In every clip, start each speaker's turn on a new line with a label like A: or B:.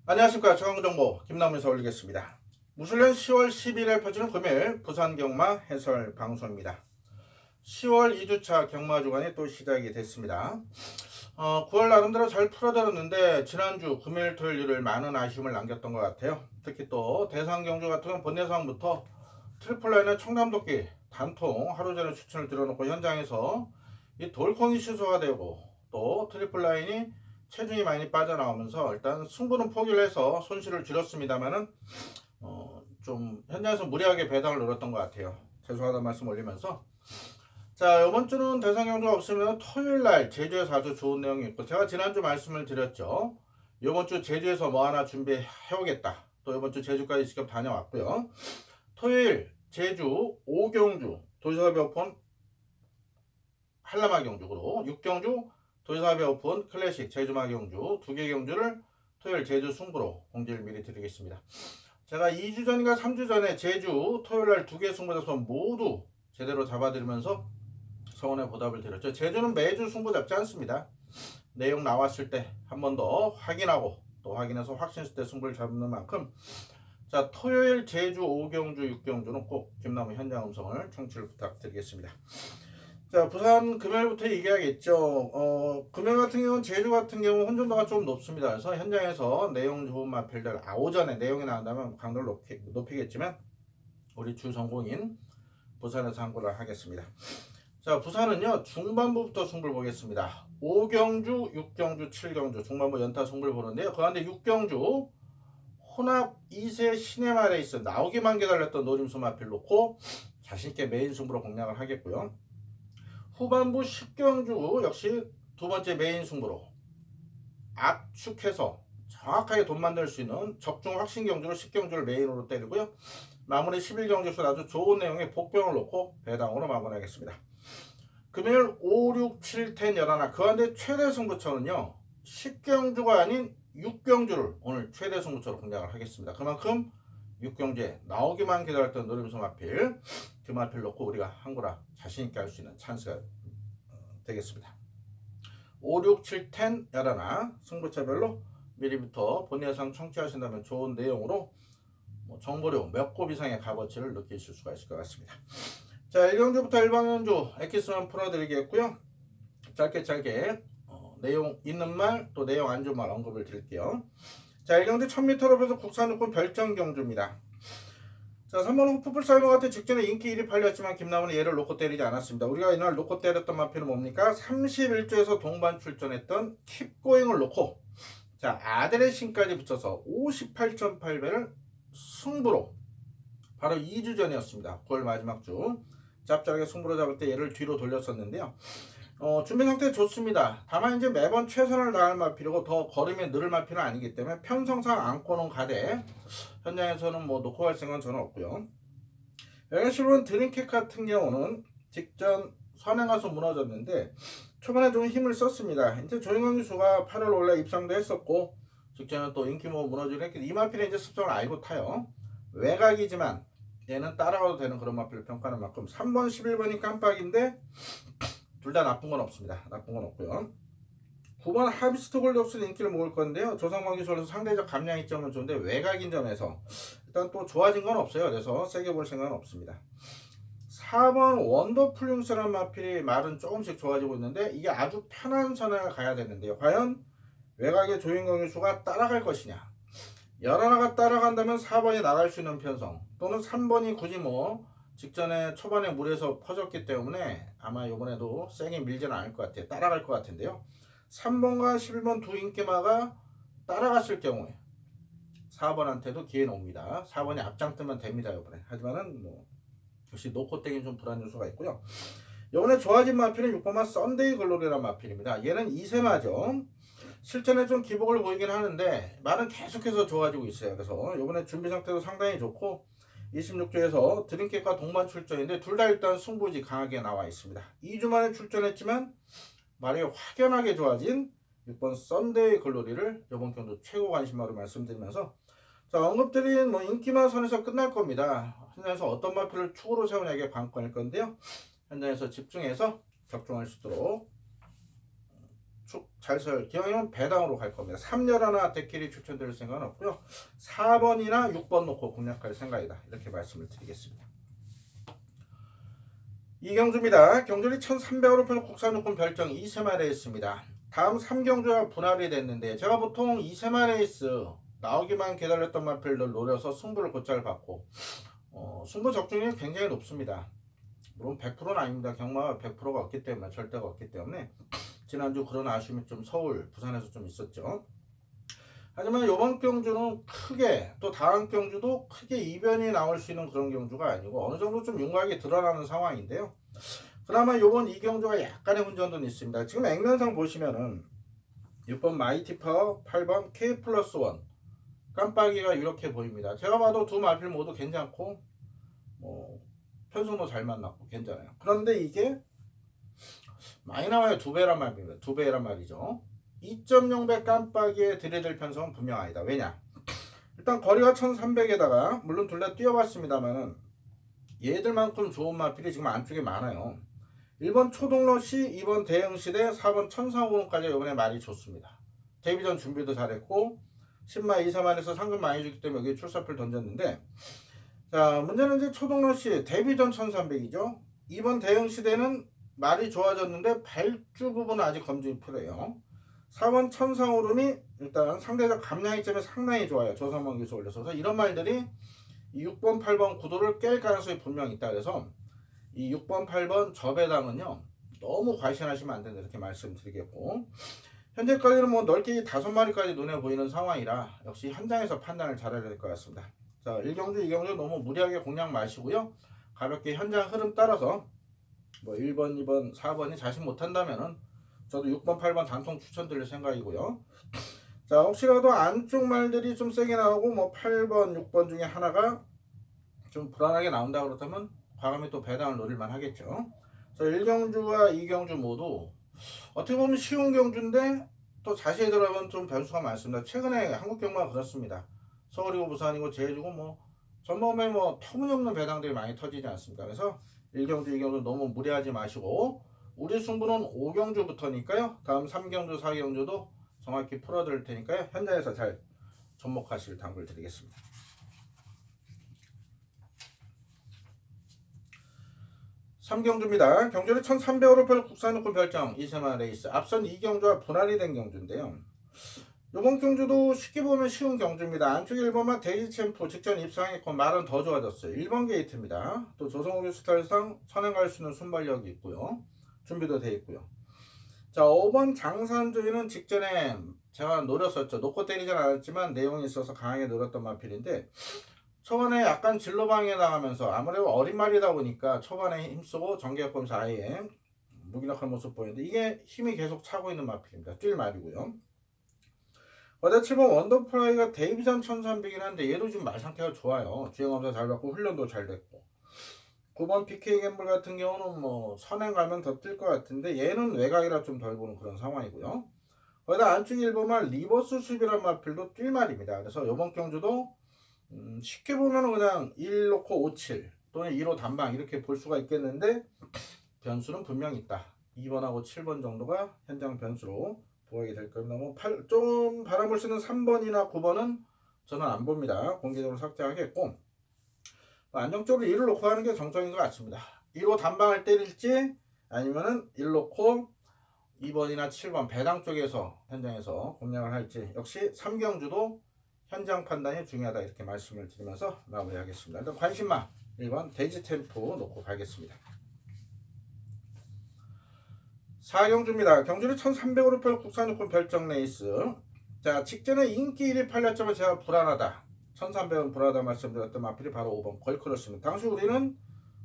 A: 안녕하십니까. 정황정보 김남훈에서 올리겠습니다. 무술년 10월 10일에 펼치는 금요일 부산 경마 해설 방송입니다. 10월 2주차 경마 주간이 또 시작이 됐습니다. 9월 나름대로 잘 풀어들었는데 지난주 금요일 토요일 일요일 많은 아쉬움을 남겼던 것 같아요. 특히 또 대상경주 같은 경우는 본예상부터 트리플라인의 청담도끼 단통 하루 전에 추천을 들어놓고 현장에서 이 돌콩이 취소가 되고 또 트리플라인이 체중이 많이 빠져나오면서 일단 승부는 포기를 해서 손실을 줄였습니다만은 좀 현장에서 무리하게 배당을 노렸던 것 같아요. 죄송하다는 말씀 올리면서, 자, 이번 주는 대상 경주가 없으면 토요일날 제주에서 아주 좋은 내용이 있고, 제가 지난주 말씀을 드렸죠. 이번 주 제주에서 뭐 하나 준비해 오겠다. 또 이번 주 제주까지 직접 다녀왔고요. 토요일 제주 5경주 도시사업의 오픈 한라마 경주로 6경주 도시사업의 오픈 클래식 제주마 경주 2개 경주를 토요일 제주 승부로 공지를 미리 드리겠습니다. 제가 2주 전인가 3주 전에 제주 토요일날 2개 승부자서 모두 제대로 잡아드리면서 성원의 보답을 드렸죠. 제주는 매주 승부 잡지 않습니다. 내용 나왔을 때 한 번 더 확인하고 또 확인해서 확신했을 때 승부를 잡는 만큼, 자, 토요일 제주 5경주 6경주는 꼭 김남훈 현장 음성을 청취를 부탁드리겠습니다. 자, 부산 금요일부터 얘기하겠죠. 금요일 같은 경우는 제주 같은 경우 혼전도가 좀 높습니다. 그래서 현장에서 내용 좋은 마필들 오전에 내용이 나온다면 강도를 높이겠지만 우리 주 전공인 부산에서 항구를 하겠습니다. 자, 부산은요 중반부부터 승부를 보겠습니다. 5경주, 6경주, 7경주 중반부 연타 승부를 보는데요. 그 가운데 6경주 혼합 2세 시네마 레이스 나오기만 기다렸던 노림수 마필 놓고 자신있게 메인 승부로 공략을 하겠고요. 후반부 10경주 역시 두 번째 메인 승부로 압축해서 정확하게 돈 만들 수 있는 적중 확신 경주로 10경주를 메인으로 때리고요. 마무리 11경주에서 아주 좋은 내용의 복병을 놓고 배당으로 마무리하겠습니다. 금요일 5, 6, 7, 10, 11 그 가운데 최대 승부처는요 10경주가 아닌 6경주를 오늘 최대 승부처로 공략을 하겠습니다. 그만큼 6경주에 나오기만 기다렸던 노림수 마필 그 마필 놓고 우리가 항구라 자신있게 할 수 있는 찬스가 되겠습니다. 5, 6, 7, 10, 11 승부처별로 미리부터 본 예상 청취하신다면 좋은 내용으로 정보료 몇 곱 이상의 값어치를 느끼실 수가 있을 것 같습니다. 자, 1경주부터 1방연주 엑기스만 풀어드리겠고요. 짧게 내용 있는 말 또 내용 안 좋은 말 언급을 드릴게요. 자, 1경주 1000m로 국산육군 별정경주입니다. 자, 3번 호프풀사이버 같은 직전에 인기 1위 팔렸지만 김남훈은 얘를 놓고 때리지 않았습니다. 우리가 이날 놓고 때렸던 마필은 뭡니까? 31조에서 동반 출전했던 킵고잉을 놓고, 자, 아드레신까지 붙여서 58.8배를 승부로 바로 2주 전이었습니다. 9월 마지막 주 짭짤하게 승부로 잡을 때 얘를 뒤로 돌렸었는데요. 준비 상태 좋습니다. 다만 이제 매번 최선을 다할 마필이고 더 걸음이 늘을 마필은 아니기 때문에 편성상 안고는 가되 현장에서는 뭐 놓고 갈 생각은 저는 없고요. 여기는 드림킥 같은 경우는 직전 선행가서 무너졌는데 초반에 좀 힘을 썼습니다. 이제 조인광 기수가 8월 원래 입상도 했었고 직전에 또 인기 뭐 무너지긴 했기 이 마필의 이제 습성을 알고 타요. 외곽이지만 얘는 따라가도 되는 그런 마필을 평가하는 만큼 3번 11번이 깜빡인데 둘 다 나쁜 건 없습니다. 나쁜 건 없고요. 9번 하비스트 골드옥스는 인기를 먹을 건데요. 조상광 기술에서 상대적 감량 이점은 좋은데 외곽인 점에서 일단 또 좋아진 건 없어요. 그래서 세게 볼 생각은 없습니다. 4번 원더풀 융스라는 마필이 말은 조금씩 좋아지고 있는데 이게 아주 편한 선행을 가야 되는데요. 과연 외곽의 조인광 기수가 따라갈 것이냐. 11가 따라간다면 4번이 나갈 수 있는 편성 또는 3번이 굳이 뭐 직전에 초반에 물에서 퍼졌기 때문에 아마 이번에도 세게 밀지는 않을 것 같아요. 따라갈 것 같은데요. 3번과 11번 두 인기마가 따라갔을 경우에 4번한테도 기회는 옵니다. 4번이 앞장 뜨면 됩니다. 이번에. 하지만은 뭐 역시 놓고 떼긴 좀 불안 요소가 있고요. 이번에 좋아진 마필은 6번마 썬데이 글로리라는 마필입니다. 얘는 2세마죠. 실전에 좀 기복을 보이긴 하는데 말은 계속해서 좋아지고 있어요. 그래서 이번에 준비 상태도 상당히 좋고 26주에서 드림캣과 동반 출전인데 둘 다 일단 승부지 강하게 나와 있습니다. 2주 만에 출전했지만 말이 확연하게 좋아진 6번 썬데이 글로리를 이번 경도 최고 관심마로 말씀드리면서, 자, 언급드린 뭐 인기만 선에서 끝날 겁니다. 현장에서 어떤 마필을 축으로 세우냐에 관건일 건데요. 현장에서 집중해서 적중할 수 있도록 축 잘 설 기왕이면 배당으로 갈 겁니다. 3열 하나 데킬이 추천드릴 생각은 없고요. 4번이나 6번 놓고 공략할 생각이다, 이렇게 말씀을 드리겠습니다. 이경주입니다. 경주리 1300으로 펴서 국산요금 별정 2세마 레이스입니다. 다음 3경주와 분할이 됐는데 제가 보통 2세마 레이스 나오기만 기다렸던 마필들 노려서 승부를 곧잘 받고 승부 적중률이 굉장히 높습니다. 물론 100%는 아닙니다. 경마가 100%가 없기 때문에, 절대가 없기 때문에 지난주 그런 아쉬움이 좀 서울, 부산에서 좀 있었죠. 하지만 이번 경주는 크게, 또 다음 경주도 크게 이변이 나올 수 있는 그런 경주가 아니고 어느 정도 좀 윤곽이 드러나는 상황인데요. 그나마 이번 이 경주가 약간의 혼전은 있습니다. 지금 액면상 보시면은 6번 마이티파워, 8번 K 플러스 1 깜빡이가 이렇게 보입니다. 제가 봐도 두 마필 모두 괜찮고 편성도 잘 만났고 괜찮아요. 그런데 이게 많이 나와요. 2배란 말입니다. 2배란 말이죠. 2.0배 깜빡이에 들이댈 편성은 분명 아니다. 왜냐? 일단 거리가 1300에다가 물론 둘 다 뛰어봤습니다만은 얘들만큼 좋은 마필이 지금 안쪽에 많아요. 1번 초동러시, 2번 대형시대, 4번 천상호론까지 이번에 말이 좋습니다. 데뷔전 준비도 잘했고 10마 2사만에서 상금 많이 주기 때문에 여기 출사표를 던졌는데, 자, 문제는 이제 초동러시 데뷔전 1300이죠. 2번 대형시대는 말이 좋아졌는데 발주 부분은 아직 검증이 필요해요. 4번 천상오름이 일단 상대적 감량이점이 상당히 좋아요. 조성만 기수 올려서 이런 말들이 이 6번 8번 구도를 깰 가능성이 분명히 있다. 그래서 이 6번 8번 저배당은요 너무 과신하시면 안 된다, 이렇게 말씀드리겠고, 현재까지는 뭐 넓게 5마리까지 눈에 보이는 상황이라 역시 현장에서 판단을 잘해야 될 것 같습니다. 자, 1경주 2경주 너무 무리하게 공략 마시고요, 가볍게 현장 흐름 따라서 뭐 1번 2번 4번이 자신 못한다면은 저도 6번 8번 단통 추천드릴 생각이고요. 자, 혹시라도 안쪽 말들이 좀 세게 나오고 뭐 8번 6번 중에 하나가 좀 불안하게 나온다 그렇다면 과감히 또 배당을 노릴만 하겠죠. 자, 1경주와 2경주 모두 어떻게 보면 쉬운 경주인데 또 자세히 들어가면 좀 변수가 많습니다. 최근에 한국 경마가 그렇습니다. 서울이고 부산이고 제주고 뭐 전범에 뭐 터무니없는 배당들이 많이 터지지 않습니까? 그래서 1경주 2경주 너무 무리하지 마시고 우리 승부는 5경주부터니까요. 다음 3경주 4경주도 정확히 풀어드릴 테니까요. 현장에서 잘 접목하실 당부를 드리겠습니다. 3경주입니다. 경주는 1300으로 펼 국산요금 별정 2세마 레이스. 앞선 2경주와 분할이 된 경주인데요. 이번 경주도 쉽게 보면 쉬운 경주입니다. 안쪽 1번만 데이지 챔프 직전 입상했고 말은 더 좋아졌어요. 1번 게이트입니다. 또 조성욱의 스타일상 선행 갈 수 있는 순발력이 있고요. 준비도 되어 있고요. 자, 5번 장산조이는 직전에 제가 노렸었죠. 놓고 때리진 않았지만 내용이 있어서 강하게 노렸던 마필인데 초반에 약간 진로방해 나가면서 아무래도 어린 말이다 보니까 초반에 힘쓰고 정계역검사 아예 무기력한 모습 보이는데 이게 힘이 계속 차고 있는 마필입니다. 뛸 말이고요. 어제 7번 원더프라이가 데이비전 1300이긴 한데 얘도 지금 말 상태가 좋아요. 주행검사 잘 받고 훈련도 잘 됐고. 9번 PK 갬블 같은 경우는 뭐 선행 가면 더 뜰 것 같은데 얘는 외곽이라 좀 덜 보는 그런 상황이고요. 거기다 안쪽 1번만 리버스 수비란 마필도 뛸 말입니다. 그래서 이번 경주도 쉽게 보면 그냥 1 놓고 5-7 또는 2로 단방 이렇게 볼 수가 있겠는데 변수는 분명히 있다. 2번하고 7번 정도가 현장 변수로 보이게 될 겁니다. 뭐 좀 바라볼 수 있는 3번이나 9번은 저는 안 봅니다. 공개적으로 삭제하겠고 안정적으로 1을 놓고 하는 게 정석인 것 같습니다. 1로 단방을 때릴지 아니면은 1 놓고 2번이나 7번 배당 쪽에서 현장에서 공략을 할지 역시 3경주도 현장 판단이 중요하다, 이렇게 말씀을 드리면서 마무리하겠습니다. 일단 관심마 1번 데이지 템포 놓고 가겠습니다. 4경주입니다. 경주는 1300으로 펼 국산요금 별정 레이스. 자, 직전에 인기 1위 팔렸지만 제가 불안하다, 1300은 불안하다 말씀드렸던 마필이 바로 5번 걸크러시입니다. 당시 우리는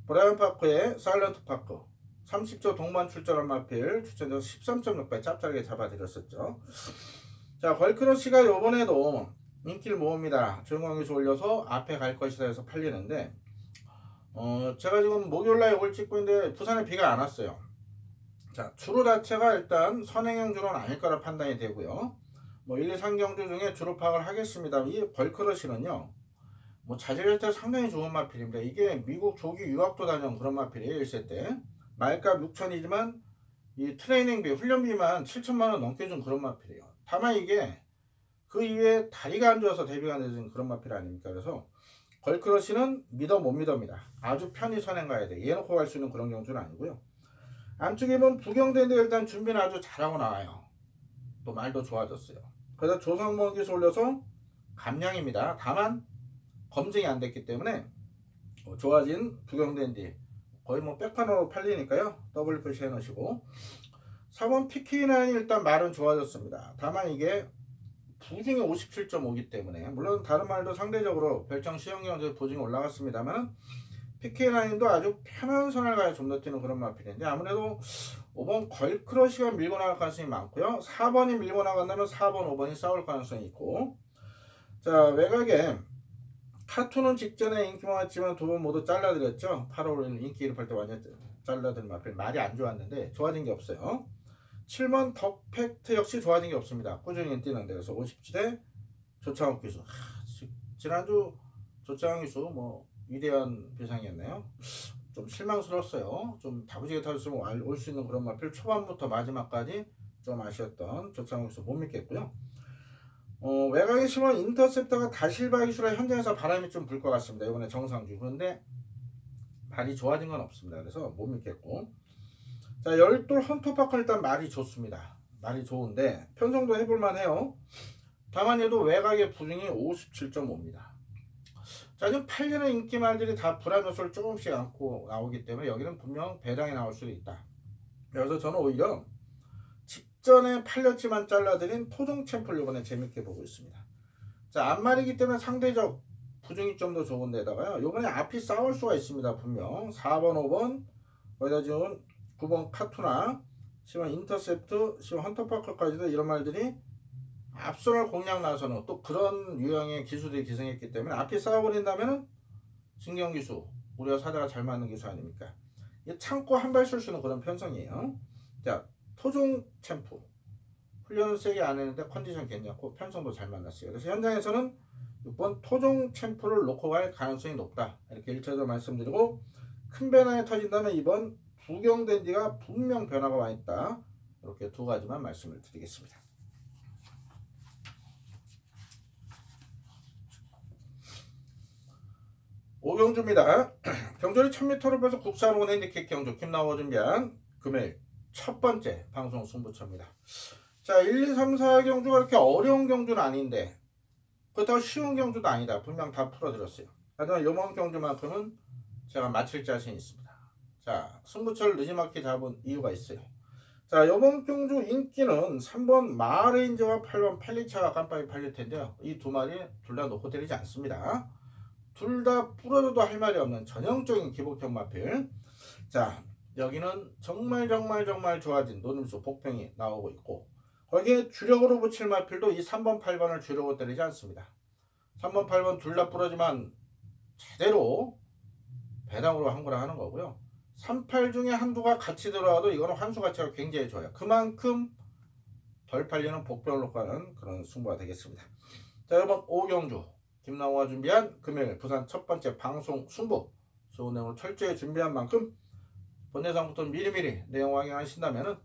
A: 브라이언 파크의 사일런트 파크 30조 동반 출전한 마필 추천해서 13.6배 짭짤하게 잡아드렸었죠. 자, 걸크러시가 요번에도 인기를 모읍니다. 조용광에서 올려서 앞에 갈 것이다 해서 팔리는데 제가 지금 목요일날 이걸 찍고 있는데 부산에 비가 안 왔어요. 자, 주로 자체가 일단 선행형 주로는 아닐 거라 판단이 되고요. 뭐 1, 2, 3경주 중에 주로 파악을 하겠습니다. 이 벌크러시는요, 뭐 자질할 때 상당히 좋은 마필입니다. 이게 미국 조기 유학도 다녀온 그런 마필이에요. 1세 때 말값 6천이지만 이 트레이닝비 훈련비만 7천만원 넘게 준 그런 마필이에요. 다만 이게 그 이외에 다리가 안 좋아서 데뷔가 안 되는 그런 마필 아닙니까? 그래서 걸크러시는 믿어 못 믿어입니다. 아주 편히 선행 가야 돼. 얘놓고 갈 수 있는 그런 경주는 아니고요. 안쪽에 보면 부경대인데 일단 준비는 아주 잘하고 나와요. 또 말도 좋아졌어요. 그래서 조성모 기수 올려서 감량입니다. 다만 검증이 안 됐기 때문에 좋아진 부경대인데 거의 뭐 백판으로 팔리니까요. 더블 푸시 해놓으시고 4번 PK9이 일단 말은 좋아졌습니다. 다만 이게 부중이 57.5기 때문에 물론 다른 말도 상대적으로 별정 시형경제 부중이 올라갔습니다만 PK9도 아주 편한 선을 가야 좀 더 뛰는 그런 마필인데 아무래도 5번 걸크러시가 밀고 나갈 가능성이 많고요. 4번이 밀고 나간다면 4번, 5번이 싸울 가능성이 있고, 자, 외곽에 카투는 직전에 인기 많았지만 두 번 모두 잘라드렸죠. 8월 인기 일입할 때 완전 잘라드린 마필 말이 안 좋았는데 좋아진 게 없어요. 7번 덕팩트 역시 좋아진 게 없습니다. 꾸준히 뛰는데 그래서 57에 조창욱 기수. 지난주 조창욱 기수 뭐 위대한 비상이었네요. 좀 실망스러웠어요. 좀 다부지게 타줬으면 올 수 있는 그런 마필 초반부터 마지막까지 좀 아쉬웠던 조창욱 기수 못 믿겠고요. 외곽에 심은 인터셉터가 다실바 기수라 현장에서 바람이 좀 불 것 같습니다. 이번에 정상주. 그런데 발이 좋아진 건 없습니다. 그래서 못 믿겠고, 자, 열돌 헌터파크는 일단 말이 좋습니다. 말이 좋은데 편성도 해볼만 해요. 다만 얘도 외곽의 부중이 57.5입니다. 자, 지금 팔리는 인기말들이 다 불안 요소를 조금씩 안고 나오기 때문에 여기는 분명 배당이 나올 수도 있다. 그래서 저는 오히려 직전에 팔렸지만 잘라드린 토종 챔프를 이번에 재밌게 보고 있습니다. 자, 앞말이기 때문에 상대적 부중이 좀 더 좋은 데다가요, 이번에 앞이 싸울 수가 있습니다. 분명 4번, 5번 거기다 지금 9번 카투나 10번 인터셉트, 10번 헌터파크까지도 이런 말들이 앞선을 공략 나서는 또 그런 유형의 기수들이 기승했기 때문에 앞이 싸워버린다면 진경 기수, 우리가 사대가 잘 맞는 기수 아닙니까? 이게 참고 한 발 쓸 수 있는 그런 편성이에요. 자, 토종 챔프 훈련은 세게 안 했는데 컨디션 괜찮고 편성도 잘 만났어요. 그래서 현장에서는 6번 토종 챔프를 놓고 갈 가능성이 높다. 이렇게 1차적으로 말씀드리고, 큰 변화에 터진다면 2번 부경댄디가 분명 변화가 와 있다. 이렇게 두 가지만 말씀을 드리겠습니다. 오경주입니다. 경주를 1000m로 빼서 국산 핸디캡 경주 김나호 준비한 금요일 첫 번째 방송 승부처입니다. 자, 1, 2, 3, 4 경주가 이렇게 어려운 경주는 아닌데 그렇다고 쉬운 경주도 아니다. 분명 다 풀어드렸어요. 하지만 이번 경주만큼은 제가 맞힐 자신이 있습니다. 자, 승부처를 늦지막히 잡은 이유가 있어요. 자, 이번 경주 인기는 3번 마레인저와 8번 펠리차가 깜빡이 팔릴 텐데요. 이 두 마리 둘 다 놓고 때리지 않습니다. 둘 다 부러져도 할 말이 없는 전형적인 기복형 마필. 자, 여기는 정말 좋아진 노림수 복평이 나오고 있고, 거기에 주력으로 붙일 마필도 이 3번 8번을 주력으로 때리지 않습니다. 3번 8번 둘 다 부러지만 제대로 배당으로 한 거라 하는 거고요. 38 중에 한두가 같이 들어와도 이거는 환수 가치가 굉장히 좋아요. 그만큼 덜 팔리는 복병으로 가는 그런 승부가 되겠습니다. 자, 이번 5경주 김나호가 준비한 금요일 부산 첫 번째 방송 승부, 좋은 내용을 철저히 준비한 만큼 본예상부터 미리미리 내용 확인하신다면은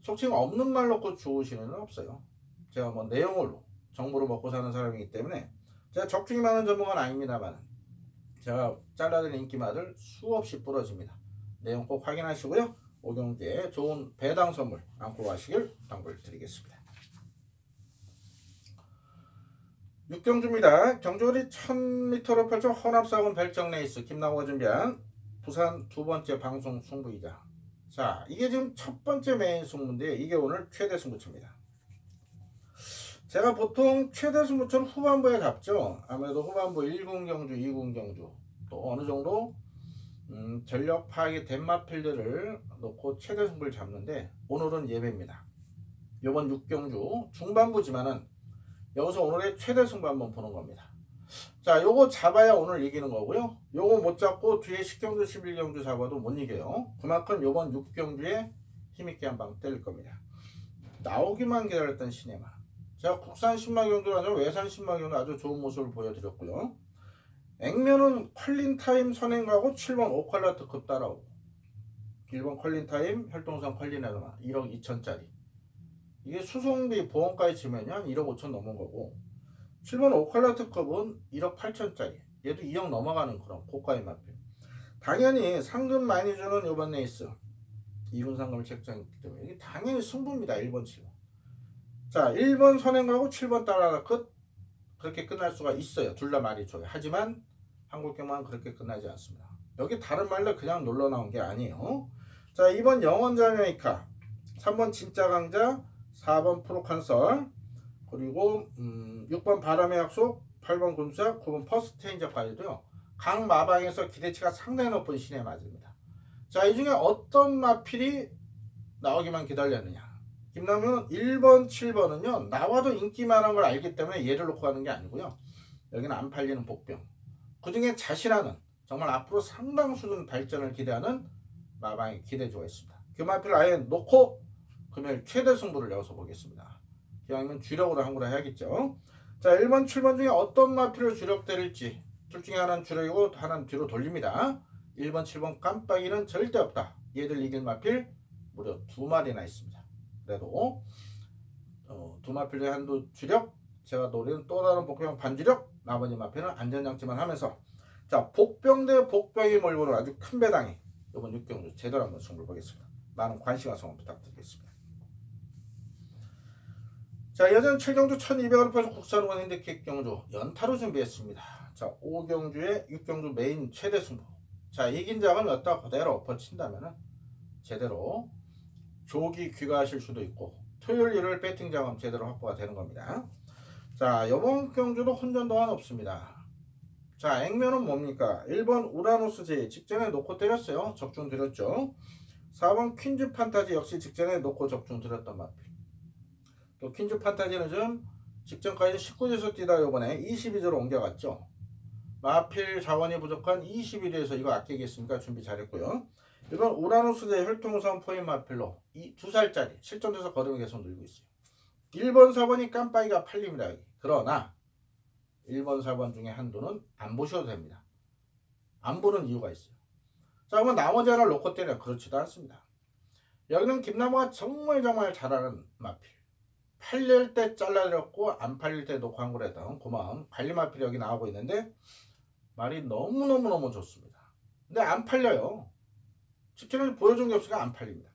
A: 속칭 없는 말 놓고 좋으시는 건 없어요. 제가 뭐 내용으로 정보로 먹고 사는 사람이기 때문에 제가 적중이 많은 전문가는 아닙니다만 제가 잘라드린 인기마들 수없이 부러집니다. 내용 꼭 확인하시고요. 5경주에 좋은 배당 선물 안고 가시길 당부를 드리겠습니다. 6경주입니다. 경주거리 1000m로 펼쳐 혼합사건 별정레이스 김나호가 준비한 부산 두 번째 방송 승부이자, 자, 이게 지금 첫 번째 메인 승부인데 이게 오늘 최대 승부처입니다. 제가 보통 최대 승부처는 후반부에 잡죠. 아무래도 후반부 1군 경주, 2군 경주 또 어느 정도 전력 파악이 된 마필들을 놓고 최대 승부를 잡는데 오늘은 예배입니다. 이번 6경주 중반부지만은 여기서 오늘의 최대 승부 한번 보는 겁니다. 자, 요거 잡아야 오늘 이기는 거고요. 요거 못 잡고 뒤에 10경주, 11경주 잡아도 못 이겨요. 그만큼 요번 6경주에 힘있게 한 방 때릴 겁니다. 나오기만 기다렸던 시네마. 제가 국산 신마경주가 아니라 외산 신마경주 아주 좋은 모습을 보여드렸고요. 액면은 퀄린타임 선행가고 7번 오컬라트급 따라오고 1번 퀄린타임 혈동산 퀄린에너마 1억 2천짜리. 이게 수송비 보험까지 치면요 한 1억 5천 넘은 거고 7번 오컬라트급은 1억 8천짜리. 얘도 2억 넘어가는 그런 고가의 마필. 당연히 상금 많이 주는 요번 레이스 2군 상금을 책정했기 때문에 이게 당연히 승부입니다. 1번 7번. 자, 1번 선행가고 7번 따라가 끝. 그렇게 끝날 수가 있어요. 둘 다 말이 좋아요. 하지만 한국경만 그렇게 끝나지 않습니다. 여기 다른 말로 그냥 놀러 나온 게 아니에요. 자, 2번 영원자메이카, 3번 진짜 강자, 4번 프로칸설, 그리고 6번 바람의 약속, 8번 군사, 9번 퍼스트 인접까지도요. 각 마방에서 기대치가 상당히 높은 신의 맞습니다. 자, 이 중에 어떤 마필이 나오기만 기다렸느냐. 김남윤은 1번, 7번은요. 나와도 인기 많은 걸 알기 때문에 얘를 놓고 가는 게 아니고요. 여기는 안 팔리는 복병. 그 중에 자신하는 정말 앞으로 상당 수준 발전을 기대하는 마방의 기대주가 있습니다. 그 마필을 아예 놓고 금요일 최대 승부를 여기서 보겠습니다. 기왕이면 주력으로 한 거라 해야겠죠. 자, 1번, 7번 중에 어떤 마필을 주력 때릴지 둘 중에 하나는 주력이고 하나는 뒤로 돌립니다. 1번, 7번 깜빡이는 절대 없다. 얘들 이길 마필 무려 2마리나 있습니다. 그래도 두 마필 중에 한두 주력, 제가 노리는 또 다른 복병 반주력, 나머지 마필은 안전장치만 하면서 자, 복병 대 복병이 몰고는 아주 큰 배당이 이번 6경주 제대로 한번 승부를 보겠습니다. 많은 관심과 성원 부탁드리겠습니다. 자, 여전 7경주 1200원 퍼서 국산원 핸디캡 경주 연타로 준비했습니다. 자, 5경주에 6경주 메인 최대 승부. 자, 이긴 자가 여따 그대로 엎어친다면 제대로 조기 귀가하실 수도 있고 토요일 일요일 배팅 자금 제대로 확보가 되는 겁니다. 자, 이번 경주도 혼전 도안 없습니다. 자, 액면은 뭡니까? 1번 우라노스 제 직전에 놓고 때렸어요. 적중 드렸죠. 4번 퀸즈 판타지 역시 직전에 놓고 적중 드렸던 마필. 또 퀸즈 판타지는 좀 직전까지 19지에서 뛰다 요번에 22조로 옮겨갔죠. 마필 자원이 부족한 21위에서 이거 아끼겠습니까? 준비 잘했고요. 이번 우라노스제 혈통우선 포인 마필로 이 2살짜리 실전돼서 걸음이 계속 늘고 있어요. 1번 4번이 깜빡이가 팔립니다. 그러나 1번 4번 중에 한두는 안 보셔도 됩니다. 안 보는 이유가 있어요. 자, 그러면 나머지 하나를 놓고 때려. 그렇지도 않습니다. 여기는 김나무가 정말 잘하는 마필. 팔릴 때 잘라드렸고 안 팔릴 때 놓고 한 거랬던 고마운 관리 마필이 여기 나오고 있는데 말이 너무너무 좋습니다. 근데 안 팔려요. 직전에 보여준 게 없으니까 안 팔립니다.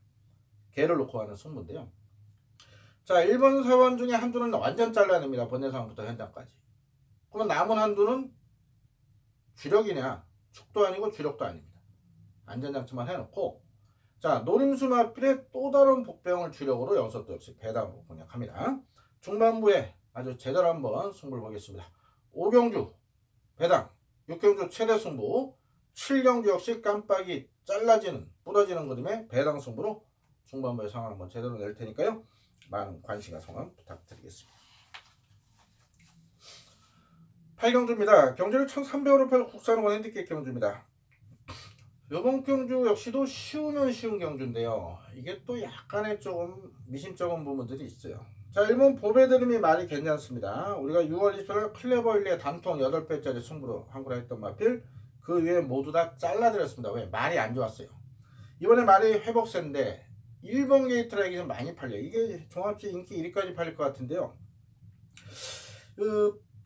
A: 개를 놓고 하는 승부인데요. 자, 1번 4번 중에 한두는 완전 잘라냅니다. 번뇌 상황부터 현장까지. 그러면 남은 한두는 주력이냐? 축도 아니고 주력도 아닙니다. 안전장치만 해놓고 자, 노림수 마필의 또 다른 복병을 주력으로 여기서 또 역시 배당으로 공략합니다. 중반부에 아주 제대로 한번 승부를 보겠습니다. 5경주 배당, 6경주 최대 승부, 7경주 역시 깜빡이 잘라지는 부러지는 그림의 배당 승부로 중반부의 상황 한번 제대로 낼 테니까요. 많은 관심과 성원 부탁드리겠습니다. 8경주입니다. 경주를 1300원을 팔고 국산원 핸디캡 경주입니다. 이번 경주 역시도 쉬우면 쉬운 경주인데요. 이게 또 약간의 조금 미심쩍은 부분들이 있어요. 자, 1번 보배드림이 말이 괜찮습니다. 우리가 6월 28일 클레버일리의 단통 8배짜리 승부로 한구라 했던 마필 그 위에 모두 다 잘라드렸습니다. 왜? 말이 안 좋았어요. 이번에 말이 회복세인데 1번 게이트라기 좀 많이 팔려요. 이게 종합지 인기 1위까지 팔릴 것 같은데요.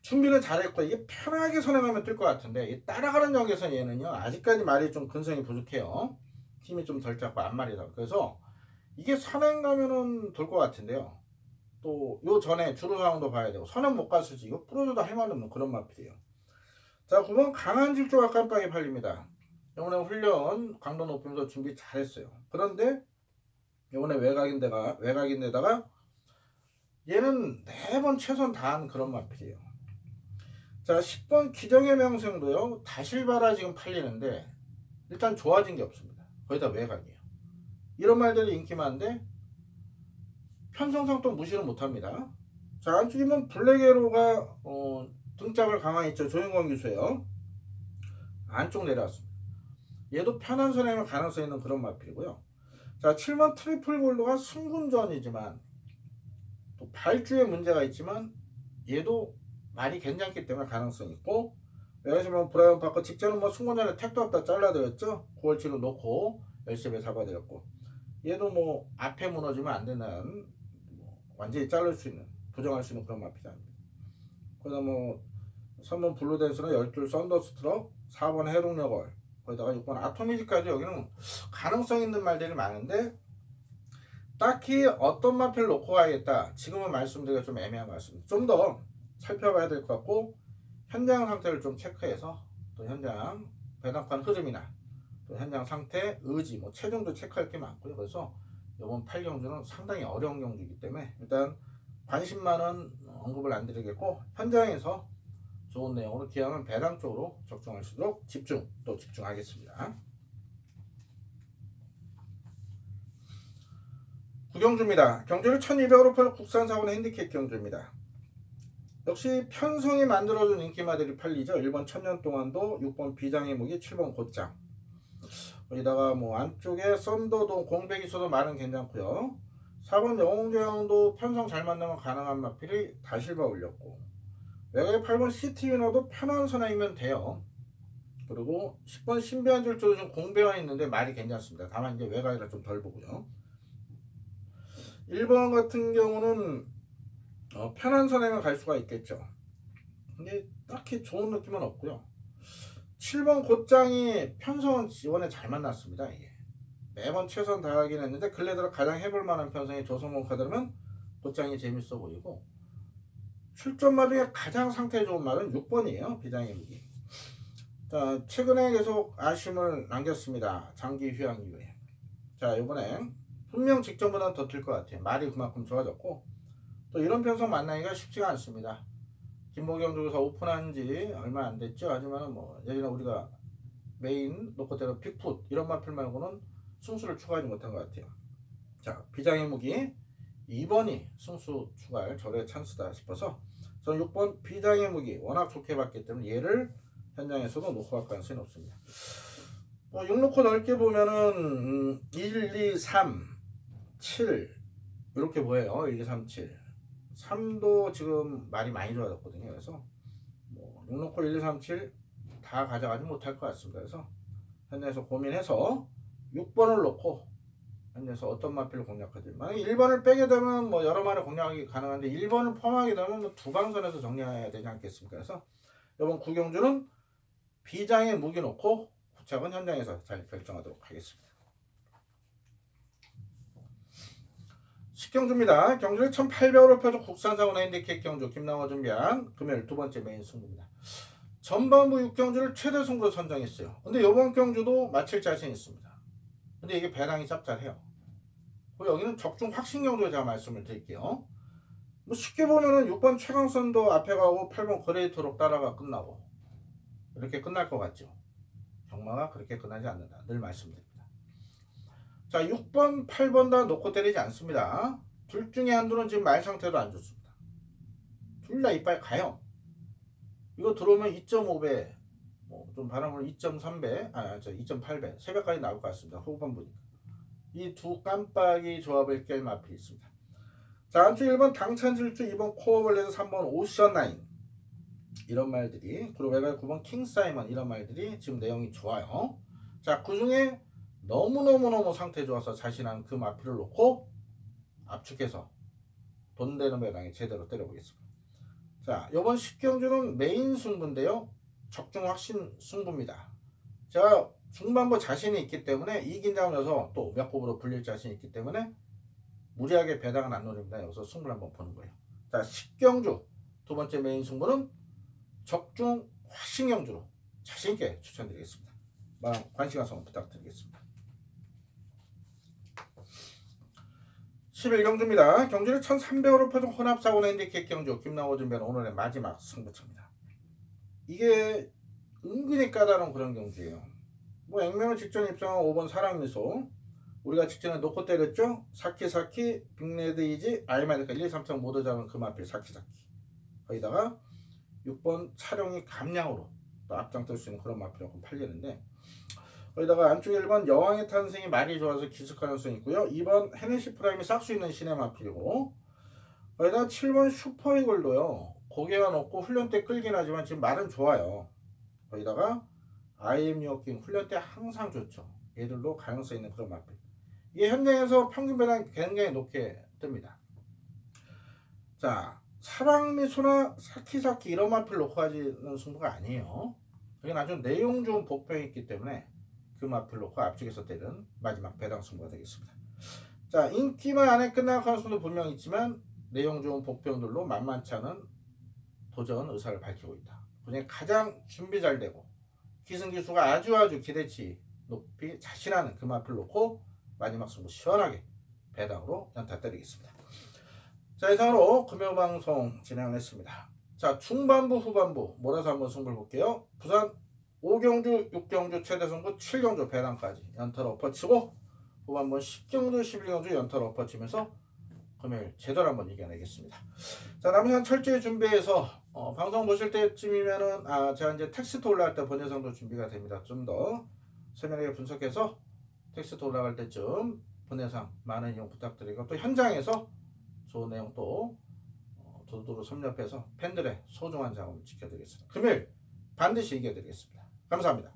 A: 준비는 잘했고 이게 편하게 선행하면 뜰 것 같은데 따라가는 역에서 얘는요 아직까지 말이 좀 근성이 부족해요. 힘이 좀 덜 잡고 앞말이다. 그래서 이게 선행 가면은 돌 것 같은데요. 또 요 전에 주로 상황도 봐야 되고 선행 못 갔을지 이거 부러져도 할 말 없는 그런 마필이에요. 자, 9번 강한 질주가 깜빡이 팔립니다. 이번에 훈련 강도 높이면서 준비 잘했어요. 그런데 이번에 외곽인데다가 얘는 4번 최선 다한 그런 마필이에요. 자, 10번 기적의 명성도요 다실바라 지금 팔리는데 일단 좋아진 게 없습니다. 거의 다 외곽이에요. 이런 말들이 인기 많은데 편성상 또 무시를 못합니다. 자, 안쪽이면 블랙에로가 등짝을 강화히 있죠. 조윤권 기수예요. 안쪽 내려왔습니다. 얘도 편한 선행을 가능성 있는 그런 마필이고요. 자, 7번 트리플 골드가 승군전이지만 또 발주에 문제가 있지만 얘도 말이 괜찮기 때문에 가능성이 있고, 여기서 뭐 브라이언 파커 직전은 뭐 승군전에 택도 없다 잘라드렸죠. 9월 7일 놓고 열심히 잡아드렸고, 얘도 뭐 앞에 무너지면 안 되는 뭐 완전히 자를 수 있는, 부정할 수 있는 그런 마필입니다. 그다음 뭐 3번 블루댄스는 12줄 썬더스트럭, 4번 해독여걸, 거기다가 6번 아토미지까지 여기는 가능성 있는 말들이 많은데 딱히 어떤 마필을 놓고 가야겠다 지금은 말씀드리기가 좀 애매한 것 같습니다. 좀 더 살펴봐야 될 것 같고, 현장 상태를 좀 체크해서 또 현장 배당판 흐름이나 또 현장 상태, 의지, 뭐 체중도 체크할 게 많고요. 그래서 이번 8경주는 상당히 어려운 경주이기 때문에 일단 관심만은 언급을 안 드리겠고, 현장에서 좋은 내용으로 기왕은 배당 쪽으로 적중할 수 있도록 집중하겠습니다. 구경주입니다. 경주를 1200으로 펴는 국산사고는 핸디캡 경주입니다. 역시 편성이 만들어준 인기마들이 팔리죠. 1번 천년동안도, 6번 비장의 무기, 7번 곧장. 여기다가 뭐 안쪽에 썬더도 공백이소도 말은 괜찮고요. 4번 영웅조양도 편성 잘 만나면 가능한 마필이 다실바 올렸고, 외곽에 8번 시티위너도 편한 선행이면 돼요. 그리고 10번 신비한줄조도 좀 공배가 있는데 말이 괜찮습니다. 다만 이제 외곽이라 좀 덜 보고요. 1번 같은 경우는 편한 선행을 갈 수가 있겠죠. 근데 딱히 좋은 느낌은 없고요. 7번 곧장이 편성은 이번에 잘 만났습니다. 이게 매번 최선 다하긴 했는데 근래 들어 가장 해볼 만한 편성이 조성모 카드라면 곧장이 재밌어 보이고, 출전마 중에 가장 상태 좋은 말은 6번이에요. 비장의 무기. 자, 최근에 계속 아쉬움을 남겼습니다. 장기 휴양 이후에. 자, 이번에 분명 직전보다는 더 튈 것 같아요. 말이 그만큼 좋아졌고, 또 이런 편성 만나기가 쉽지가 않습니다. 김보경 쪽에서 오픈한 지 얼마 안 됐죠. 하지만 뭐 여기는 우리가 메인 노코테로 픽풋 이런 마필 말고는 승수를 추가하지 못한 것 같아요. 자, 비장의 무기 2번이 승수 추가할 절호의 찬스다 싶어서 저는 6번 비장의 무기 워낙 좋게 봤기 때문에 얘를 현장에서도 놓고 갈 가능성이 높습니다. 6놓고 넓게 보면은 1, 2, 3, 7 이렇게 보여요. 1, 2, 3, 7 3도 지금 말이 많이 좋아졌거든요. 그래서 뭐 6놓고 1, 2, 3, 7 다 가져가지 못할 것 같습니다. 그래서 현장에서 고민해서 6번을 놓고 현장에서 어떤 마필을 공략하지. 만약에 1번을 빼게 되면 뭐 여러 마리 공략이 가능한데 1번을 포함하게 되면 뭐 두 방선에서 정리해야 되지 않겠습니까? 그래서 이번 구경주는 비장의 무기 놓고 구착은 현장에서 잘 결정하도록 하겠습니다. 10경주입니다. 경주를 1800으로 펴준 국산사고나 핸디캡 경주 김나와 준비한 금요일 두 번째 메인 승부입니다. 전반부 6경주를 최대 승부로 선정했어요. 근데 이번 경주도 마칠 자신 있습니다. 근데 이게 배당이 짭짤해요. 그리고 여기는 적중 확신 경주에 제가 말씀을 드릴게요. 뭐 쉽게 보면은 6번 최강선도 앞에 가고 8번 그레이토록 따라가 끝나고 이렇게 끝날 것 같죠. 경마가 그렇게 끝나지 않는다. 늘 말씀드립니다. 자, 6번, 8번 다 놓고 때리지 않습니다. 둘 중에 한두는 지금 말 상태도 안 좋습니다. 둘 다 이빨 가요. 이거 들어오면 2.5배, 뭐 좀 바람으로 2.3배, 2.8배, 3배까지 나올 것 같습니다. 후반 보니까. 이 두 깜빡이 조합을 깰 마필이 있습니다. 자, 안쪽 1번 당찬질주, 2번 코어벌레드, 3번 오션라인 이런 말들이, 그리고 외곽 9번 킹사이먼 이런 말들이 지금 내용이 좋아요. 자, 그 중에 너무너무 상태 좋아서 자신한 그 마필을 놓고 압축해서 돈 되는 배당에 제대로 때려보겠습니다. 자, 이번 10경주는 메인 승부인데요. 적중 확신 승부입니다. 제가 중반부 자신이 있기 때문에 이 긴장을 또 몇 곱으로 불릴 자신이 있기 때문에 무리하게 배당은 안 노립니다. 여기서 승부를 한번 보는 거예요. 자, 10경주 두 번째 메인 승부는 적중 확신 경주로 자신있게 추천드리겠습니다. 관심 가서 부탁드리겠습니다. 11경주입니다. 경주를 1300으로 펴준 혼합사고나 핸디캡 경주 김나호 준비한 오늘의 마지막 승부처입니다. 이게 은근히 까다로운 그런 경주예요. 뭐 액면을 직전 입장한 5번 사랑미소, 우리가 직전에 놓고 때렸죠. 사키사키, 빅레드 이지, 아이마드카 1, 2, 3점 모두 잡은 그 마필 사키사키, 거기다가 6번 차량이 감량으로 또 앞장떨 수 있는 그런 마필이라고 팔리는데, 거기다가 안쪽에 1번 여왕의 탄생이 말이 좋아서 기습 가능성이 있고요. 2번 헤네시 프라임이 싹 수 있는 신의 마필이고, 거기다가 7번 슈퍼이글도요. 고개가 높고 훈련 때 끌긴 하지만 지금 말은 좋아요. 거기다가 IM 뉴어킹 훈련 때 항상 좋죠. 얘들도 가능성 있는 그런 마필. 이게 현장에서 평균 배당이 굉장히 높게 뜹니다. 자, 사랑미소나 사키사키 이런 마필 놓고 가지는 승부가 아니에요. 여기는 아주 내용 좋은 복병이 있기 때문에 그 마필 놓고 앞쪽에서 때리는 마지막 배당 승부가 되겠습니다. 자, 인기만 안에 끝날 가능성도 분명히 있지만 내용 좋은 복병들로 만만치 않은 도전 의사를 밝히고 있다. 그중에 가장 준비 잘 되고 기승기수가 아주 기대치 높이 자신하는 그 마필 놓고 마지막 승부 시원하게 배당으로 연타 때리겠습니다. 자, 이상으로 금요방송 진행했습니다. 자, 중반부 후반부 몰아서 한번 승부를 볼게요. 부산 5경주 6경주 최대 승부 7경주 배당까지 연타로 엎어치고 후반부 10경주 11경주 연타로 엎어치면서 금요일 제대로 한번 이겨내겠습니다. 자, 남은 시간 철저히 준비해서 방송 보실 때쯤이면은 제가 이제 텍스트 올라갈 때 본 영상도 준비가 됩니다. 좀 더 세밀하게 분석해서 텍스트 올라갈 때쯤 본 영상 많은 이용 부탁드리고, 또 현장에서 좋은 내용 또 도도로 섭렵해서 팬들의 소중한 자원을 지켜드리겠습니다. 금요일 반드시 이겨드리겠습니다. 감사합니다.